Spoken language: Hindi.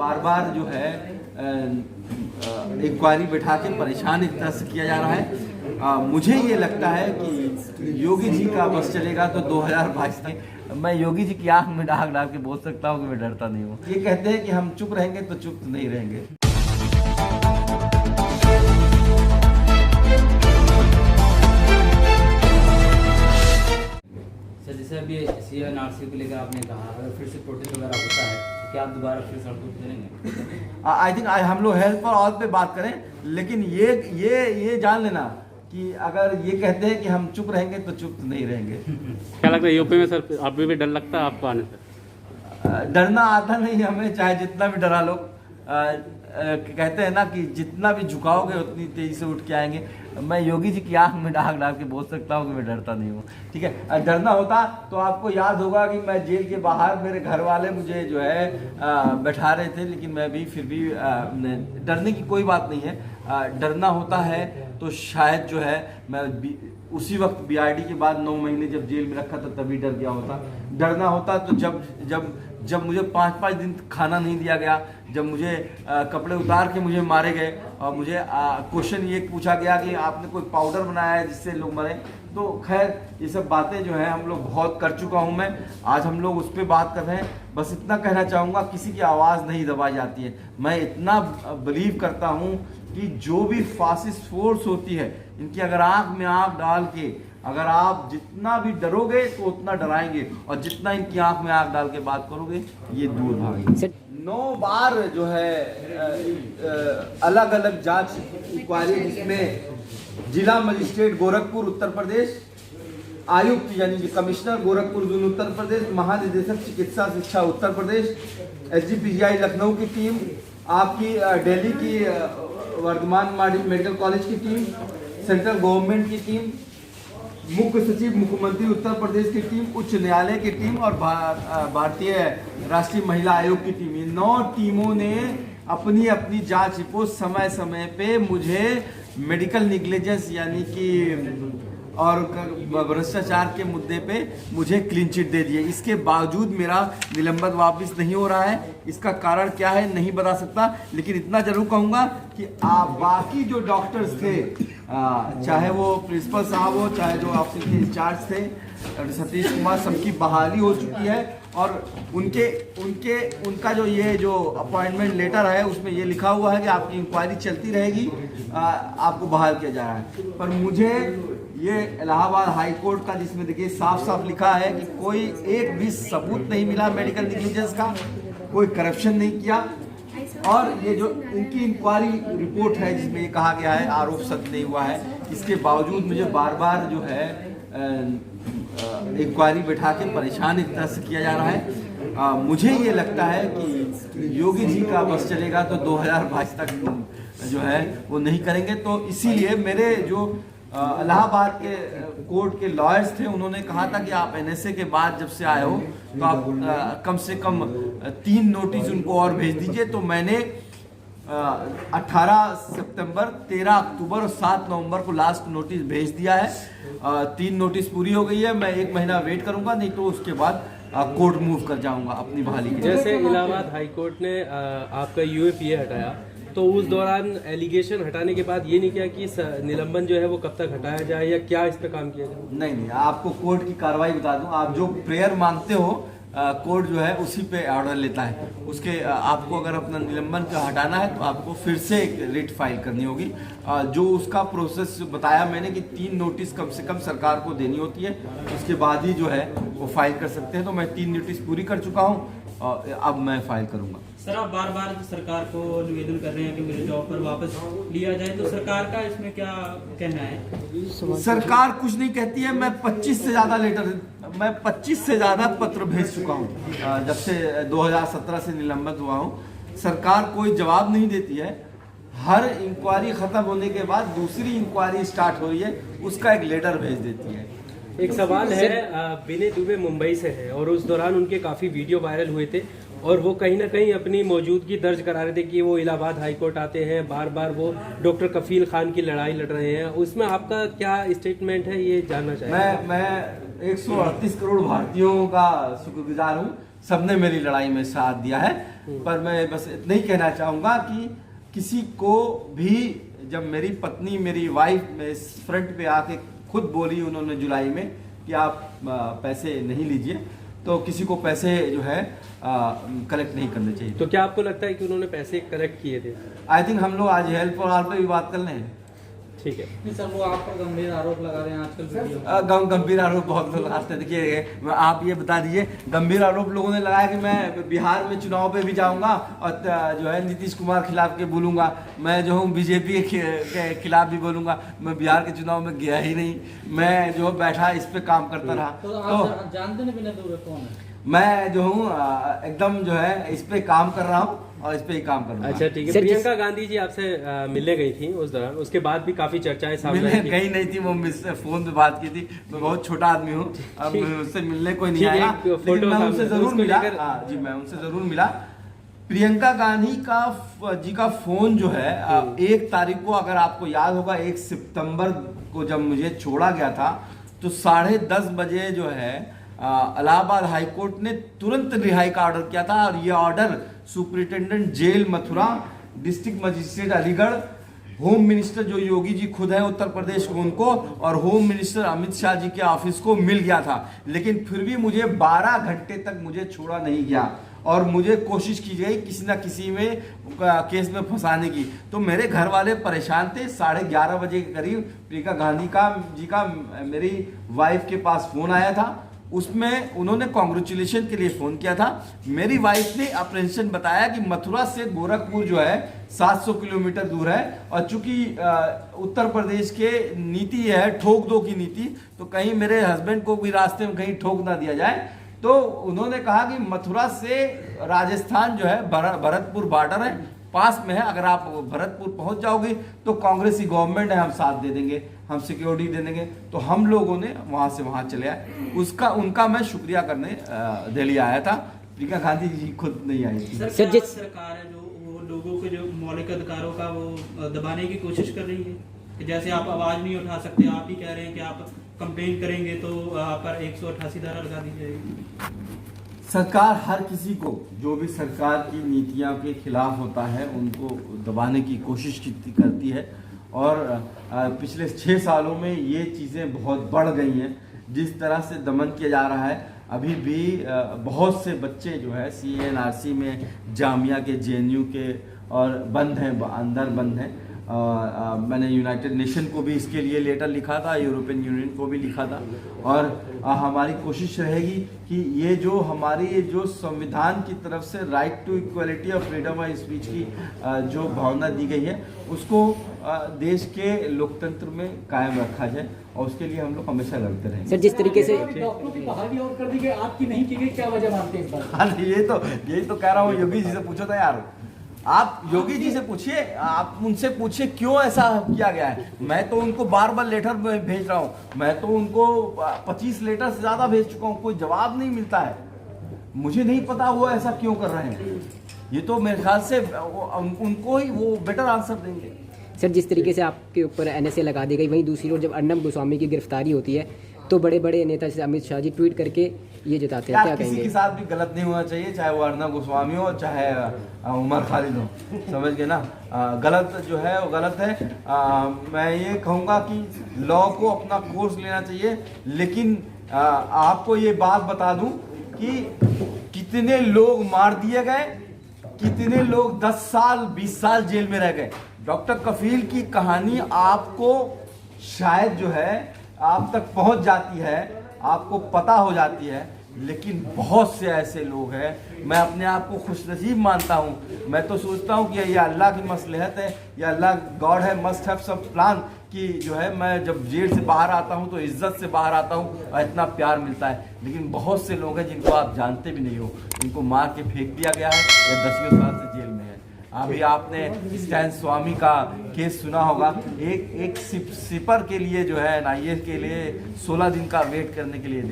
बार बार जो है इंक्वायरी बैठा के परेशान एक तरह से किया जा रहा है। मुझे ये लगता है कि योगी जी का बस चलेगा तो 2022 तक मैं योगी जी की आंख में डाक डाल के बोल सकता हूँ कि मैं डरता नहीं हूँ। ये कहते हैं कि हम चुप रहेंगे तो चुप तो नहीं रहेंगे। सर जैसे अभी CNRC को लेकर आपने कहा अगर फिर से प्रोटेस्ट वगैरह होता है तो क्या आप दोबारा फिर सड़कों पर उतरेंगे? आई थिंक हम लोग हेल्थ फॉर ऑल पे बात करें, लेकिन ये जान लेना कि अगर ये कहते हैं कि हम चुप रहेंगे तो चुप तो नहीं रहेंगे। क्या लगता है यूपी में सर अभी भी डर लगता है आपको आने से? डरना आता नहीं हमें, चाहे जितना भी डरा लो। कहते हैं ना कि जितना भी झुकाओगे उतनी तेजी से उठ के आएंगे। मैं योगी जी की आंख में डाक डाल के बोल सकता हूँ कि मैं डरता नहीं हूँ। ठीक है, डरना होता तो आपको याद होगा कि मैं जेल के बाहर मेरे घर वाले मुझे जो है बैठा रहे थे, लेकिन मैं भी फिर भी डरने की कोई बात नहीं है। डरना होता है तो शायद जो है मैं उसी वक्त BID के बाद 9 महीने जब जेल में रखा था तभी डर गया होता। डरना होता तो जब मुझे 5-5 दिन खाना नहीं दिया गया, जब मुझे कपड़े उतार के मुझे मारे गए और मुझे क्वेश्चन ये पूछा गया कि आपने कोई पाउडर बनाया है जिससे लोग मरे। तो खैर ये सब बातें जो है हम लोग बहुत कर चुका हूँ मैं। आज हम लोग उस पर बात कर रहे हैं। बस इतना कहना चाहूँगा, किसी की आवाज़ नहीं दबाई जाती है। मैं इतना बिलीव करता हूँ कि जो भी फासिस्ट फोर्स होती है इनकी अगर आंख में आंख डाल के अगर आप जितना भी डरोगे तो उतना डराएंगे, और जितना इनकी आंख में आंख डाल के बात करोगे ये दूर भागेंगे। 9 बार जो है अलग अलग जांच इंक्वायरी, जिसमें जिला मजिस्ट्रेट गोरखपुर उत्तर प्रदेश, आयुक्त यानी कि कमिश्नर गोरखपुर जोन उत्तर प्रदेश, महानिदेशक चिकित्सा शिक्षा उत्तर प्रदेश, SGPGI लखनऊ की टीम, आपकी दिल्ली की वर्धमान मेडिकल कॉलेज की टीम, सेंट्रल गवर्नमेंट की टीम, मुख्य सचिव मुख्यमंत्री उत्तर प्रदेश की टीम, उच्च न्यायालय की टीम और भारतीय राष्ट्रीय महिला आयोग की टीम, ये 9 टीमों ने अपनी अपनी जांच रिपोर्ट समय समय पे मुझे मेडिकल निग्लिजेंस यानी कि और भ्रष्टाचार के मुद्दे पे मुझे क्लीन चिट दे दिए। इसके बावजूद मेरा निलंबन वापस नहीं हो रहा है। इसका कारण क्या है नहीं बता सकता, लेकिन इतना जरूर कहूँगा कि बाकी जो डॉक्टर्स थे, चाहे वो प्रिंसिपल साहब हो, चाहे जो ऑफिस के इंचार्ज थे सतीश कुमार, सबकी बहाली हो चुकी है। और उनका जो अपॉइंटमेंट लेटर है उसमें ये लिखा हुआ है कि आपकी इंक्वायरी चलती रहेगी, आपको बहाल किया जा रहा है। पर मुझे ये इलाहाबाद हाई कोर्ट का, जिसमें देखिए साफ साफ लिखा है कि कोई एक भी सबूत नहीं मिला मेडिकल निग्लिजेंस का, कोई करप्शन नहीं किया, और ये जो इनकी इंक्वायरी रिपोर्ट है जिसमें ये कहा गया है आरोप सत्य नहीं हुआ है। इसके बावजूद मुझे बार बार जो है इंक्वायरी बैठा के परेशान एक तरह से किया जा रहा है। मुझे ये लगता है कि योगी जी का बस चलेगा तो 2022 तक जो है वो नहीं करेंगे। तो इसीलिए मेरे जो इलाहाबाद के कोर्ट के लॉयर्स थे, उन्होंने कहा था कि आप NSA के बाद जब से आए हो तो आप कम से कम 3 नोटिस उनको और भेज दीजिए। तो मैंने 18 सितंबर, 13 अक्टूबर और 7 नवंबर को लास्ट नोटिस भेज दिया है। 3 नोटिस पूरी हो गई है। मैं 1 महीना वेट करूंगा, नहीं तो उसके बाद कोर्ट मूव कर जाऊंगा अपनी बहाली के लिए। जैसे इलाहाबाद हाई कोर्ट ने आपका UAPA हटाया, तो उस दौरान एलिगेशन हटाने के बाद ये नहीं किया कि निलंबन जो है वो कब तक हटाया जाए या क्या इस पर काम किया जाए? नहीं, आपको कोर्ट की कार्रवाई बता दूं। आप जो प्रेयर मांगते हो कोर्ट जो है उसी पे ऑर्डर लेता है। उसके आपको अगर अपना निलंबन का हटाना है तो आपको फिर से एक रिट फाइल करनी होगी। जो उसका प्रोसेस बताया मैंने कि 3 नोटिस कम से कम सरकार को देनी होती है, उसके बाद ही जो है वो फाइल कर सकते हैं। तो मैं 3 नोटिस पूरी कर चुका हूँ और अब मैं फाइल करूँगा। सर आप बार बार सरकार को निवेदन कर रहे हैं कि मेरे जॉब पर वापस लिया जाए, तो सरकार का इसमें क्या कहना है? सरकार कुछ नहीं कहती है। मैं 25 से ज़्यादा पत्र भेज चुका हूँ जब से 2017 से निलंबित हुआ हूँ। सरकार कोई जवाब नहीं देती है। हर इंक्वायरी खत्म होने के बाद दूसरी इंक्वायरी स्टार्ट हो रही है, उसका एक लेटर भेज देती है। एक सवाल है, विनय दुबे मुंबई से है और उस दौरान उनके काफ़ी वीडियो वायरल हुए थे और वो कहीं ना कहीं अपनी मौजूदगी दर्ज करा रहे थे कि वो इलाहाबाद हाई कोर्ट आते हैं, बार बार वो डॉक्टर कफील खान की लड़ाई लड़ रहे हैं। उसमें आपका क्या स्टेटमेंट है, ये जानना चाहिए। मैं 138 करोड़ भारतीयों का शुक्रगुजार हूँ। सबने मेरी लड़ाई में साथ दिया है। पर मैं बस इतना ही कहना चाहूँगा कि किसी को भी, जब मेरी पत्नी मेरी वाइफ में फ्रंट पे आके खुद बोली उन्होंने जुलाई में कि आप पैसे नहीं लीजिए, तो किसी को पैसे जो है कलेक्ट नहीं करने चाहिए। तो क्या आपको लगता है कि उन्होंने पैसे कलेक्ट किए थे? आई थिंक हम लोग आज हेल्प और हाल पे भी बात कर लें। ठीक है। नहीं सर, वो आप पर गंभीर आरोप लगा रहे हैं आजकल वीडियो। गंभीर आरोप बहुत लोग लगाते हैं। देखिए आप ये बता दीजिए, गंभीर आरोप लोगों ने लगाया कि मैं बिहार में चुनाव पे भी जाऊंगा और जो है नीतीश कुमार खिलाफ के बोलूंगा, मैं जो हूँ बीजेपी के खिलाफ भी बोलूंगा। मैं बिहार के चुनाव में गया ही नहीं, मैं जो बैठा इस पे काम करता रहा। तो आप जानते नहीं विनय दुबे कौन है? मैं जो हूँ एकदम जो है इस पे काम कर रहा हूँ और इस पे ही काम करूंगा। अच्छा ठीक है। प्रियंका गांधी जी आपसे मिलने गई थी उस दौरान, उसके बाद भी काफी चर्चाएं सामने आई थी। कहीं नहीं थी, वो मुझसे फोन पे बात की थी। मैं बहुत छोटा आदमी हूँ, अब उससे मिलने कोई नहीं ठीक है, आया, फोटो लेकिन मैं उनसे जरूर उसको मिला। लेकर- हाँ जी, मैं उनसे जरूर मिला। प्रियंका गांधी का फोन जो है 1 तारीख को, अगर आपको याद होगा, 1 सितंबर को जब मुझे छोड़ा गया था, तो 10:30 बजे जो है इलाहाबाद हाईकोर्ट ने तुरंत रिहाई का ऑर्डर किया था। और ये order superintendent jail Mathura, district magistrate Aligarh, home minister जो योगी जी खुद हैं उत्तर प्रदेश को, उनको, और होम मिनिस्टर अमित शाह जी के ऑफिस को मिल गया था। लेकिन फिर भी मुझे 12 घंटे तक मुझे छोड़ा नहीं गया और मुझे कोशिश की गई किसी ना किसी में केस में फंसाने की। तो मेरे घर वाले परेशान थे। 11:30 बजे के करीब प्रियंका गांधी का मेरी वाइफ के पास फोन आया था। उसमें उन्होंने कॉन्ग्रेचुलेशन के लिए फोन किया था। मेरी वाइफ ने अप्रेंशन बताया कि मथुरा से गोरखपुर जो है 700 किलोमीटर दूर है, और चूंकि उत्तर प्रदेश के नीति है ठोक दो की नीति, तो कहीं मेरे हस्बैंड को भी रास्ते में कहीं ठोक ना दिया जाए। तो उन्होंने कहा कि मथुरा से राजस्थान जो है भरतपुर बॉर्डर है, पास में है, अगर आप भरतपुर पहुंच जाओगे तो कांग्रेस की गवर्नमेंट है, हम साथ दे देंगे, हम सिक्योरिटी दे देंगे। तो हम लोगों ने वहां से वहां चले आए। उनका मैं शुक्रिया करने दिल्ली आया था। प्रियंका गांधी जी खुद नहीं आई थी। सर जिस सरकार है जो वो लोगों के जो मौलिक अधिकारों का वो दबाने की कोशिश कर रही है, कि जैसे आप आवाज नहीं उठा सकते, आप ही कह रहे हैं कि आप कंप्लेन करेंगे तो आप पर 188 धारा लगा दी जाएगी। सरकार हर किसी को, जो भी सरकार की नीतियों के खिलाफ होता है, उनको दबाने की कोशिश करती है। और पिछले 6 सालों में ये चीज़ें बहुत बढ़ गई हैं। जिस तरह से दमन किया जा रहा है, अभी भी बहुत से बच्चे जो है CNRC में, जामिया के, JNU के, और बंद हैं, अंदर बंद हैं। मैंने यूनाइटेड नेशन को भी इसके लिए लेटर लिखा था, यूरोपियन यूनियन को भी लिखा था। और हमारी कोशिश रहेगी कि ये जो हमारी जो संविधान की तरफ से राइट टू इक्वलिटी और फ्रीडम ऑफ स्पीच की जो भावना दी गई है, उसको देश के लोकतंत्र में कायम रखा जाए, और उसके लिए हम लोग हमेशा लड़ते रहेंगे। सर जिस तरीके से डॉक्टरों की बहाली और कर दी गई, आपकी नहीं की गई, क्या वजह मानते हैं इस बात? हाँ, यही तो कह रहा हूँ। योगी जी से पूछो था यार, आप योगी जी से पूछिए, आप उनसे पूछिए क्यों ऐसा किया गया है। मैं तो उनको बार लेटर भेज रहा हूँ, मैं तो उनको 25 लेटर से ज्यादा भेज चुका हूँ, कोई जवाब नहीं मिलता है। मुझे नहीं पता वो ऐसा क्यों कर रहे हैं। ये तो मेरे ख्याल से उनको ही वो बेटर आंसर देंगे। सर जिस तरीके से आपके ऊपर NSA लगा दी गई, वहीं दूसरी ओर जब अर्नब गोस्वामी की गिरफ्तारी होती है, तो बड़े बड़े नेता जैसे अमित शाह जी ट्वीट करके ये जताते हैं, क्या किसी कहेंगे? के साथ भी गलत नहीं होना चाहिए, चाहे वो अर्नब गोस्वामी हो, चाहे उमर खालिद हो, समझ गए ना। गलत जो है वो गलत है। मैं ये कहूँगा कि लॉ को अपना कोर्स लेना चाहिए। लेकिन आपको ये बात बता दूं कि कितने लोग मार दिए गए, कितने लोग 10 साल 20 साल जेल में रह गए। डॉक्टर कफील की कहानी आपको शायद जो है आप तक पहुंच जाती है, आपको पता हो जाती है, लेकिन बहुत से ऐसे लोग हैं। मैं अपने आप को खुशनसीब मानता हूं। मैं तो सोचता हूं कि ये अल्लाह की मसलहत है, या अल्लाह गॉड है, मस्ट हैव सम प्लान, कि जो है मैं जब जेल से बाहर आता हूं तो इज्जत से बाहर आता हूं और इतना प्यार मिलता है। लेकिन बहुत से लोग हैं जिनको आप जानते भी नहीं हो, इनको मार के फेंक दिया गया है या 10 साल से जेल में है। अभी आपने स्टैन स्वामी का केस सुना होगा। एक सिपर के लिए जो है NIA के लिए 16 दिन का वेट करने के लिए